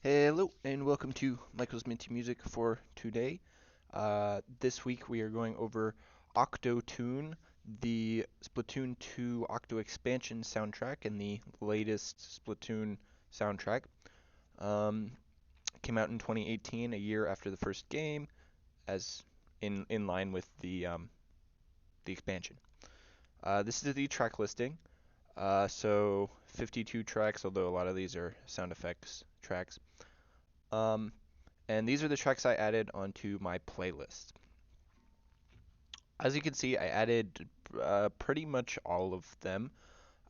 Hello and welcome to Michael's Minty Music for today. This week we are going over Octotune, the Splatoon 2 Octo Expansion soundtrack and the latest Splatoon soundtrack. Um, Came out in 2018, a year after the first game, as in line with the expansion. This is the track listing. So 52 tracks, although a lot of these are sound effects tracks. Um, and these are the tracks I added onto my playlist. As you can see, I added pretty much all of them.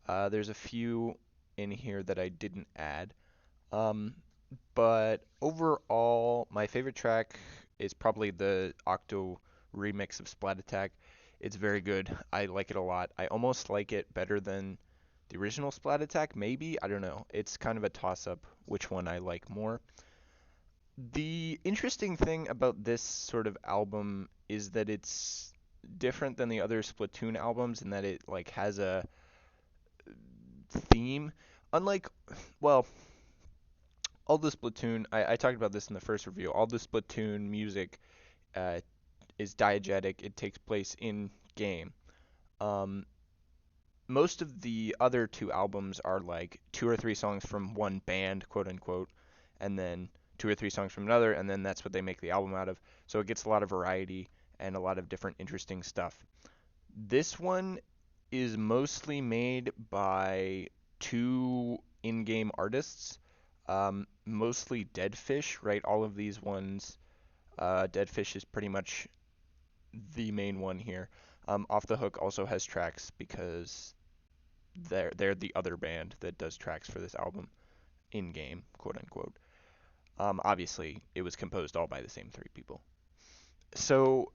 There's a few in here that I didn't add. Um, but overall, my favorite track is probably the Octo remix of Splat Attack. It's very good. I like it a lot. I almost like it better than the original Splat Attack, maybe. I don't know. It's kind of a toss up which one I like more. The interesting thing about this sort of album is that it's different than the other Splatoon albums in that it like has a theme. Unlike, well, all the Splatoon, I talked about this in the first review. All the Splatoon music uh, is diegetic. It takes place in game. Um, Most of the other two albums are like two or three songs from one band, quote unquote, and then two or three songs from another, and then that's what they make the album out of. So it gets a lot of variety and a lot of different interesting stuff. This one is mostly made by two in-game artists, mostly Deadfish, right? All of these ones, Deadfish is pretty much the main one here. Off the Hook also has tracks because they're the other band that does tracks for this album in game, quote unquote. Obviously, it was composed all by the same three people. So,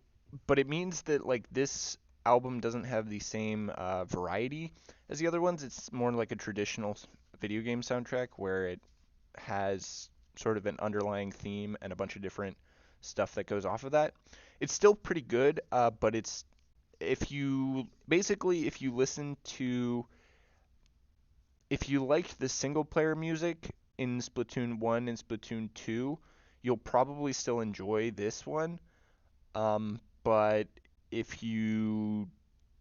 but it means that like this album doesn't have the same variety as the other ones. It's more like a traditional video game soundtrack where it has sort of an underlying theme and a bunch of different stuff that goes off of that. It's still pretty good, but it's if you basically if you listen to if you liked the single player music in Splatoon 1 and Splatoon 2, you'll probably still enjoy this one. But if you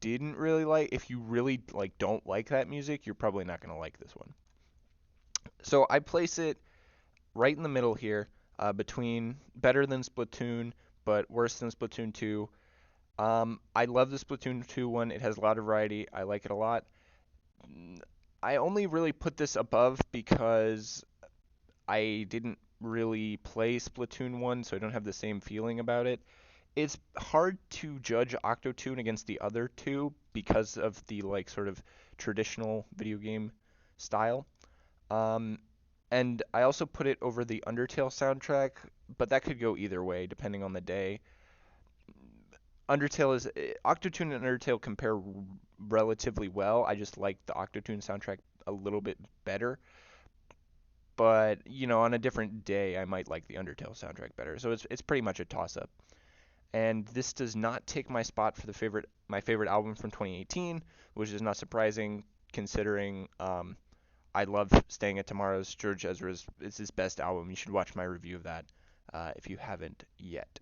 didn't really like, if you really like don't like that music, you're probably not going to like this one. So I place it right in the middle here, between better than Splatoon, but worse than Splatoon 2. I love the Splatoon 2 one. It has a lot of variety. I like it a lot. I only really put this above because I didn't really play Splatoon 1, so I don't have the same feeling about it. It's hard to judge Octotune against the other two because of the like sort of traditional video game style. Um, and I also put it over the Undertale soundtrack, but that could go either way depending on the day. Octotune and Undertale compare relatively well. I just like the Octotune soundtrack a little bit better. But on a different day, I might like the Undertale soundtrack better. So it's pretty much a toss up. And this does not take my spot for my favorite album from 2018, which is not surprising considering I love Staying at Tomorrow's. George Ezra's it's his best album. You should watch my review of that if you haven't yet.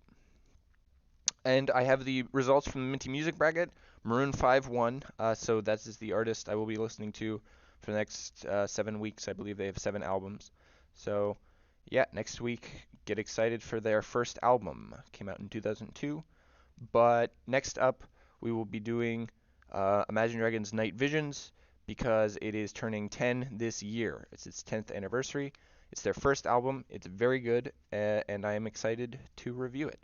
And I have the results from the Minty Music Bracket. Maroon 5 won, so that is the artist I will be listening to for the next 7 weeks. I believe they have 7 albums. So, yeah, next week, get excited for their first album. Came out in 2002. But next up, we will be doing Imagine Dragons Night Visions because it is turning 10 this year. It's its 10th anniversary. It's their first album. It's very good, and I am excited to review it.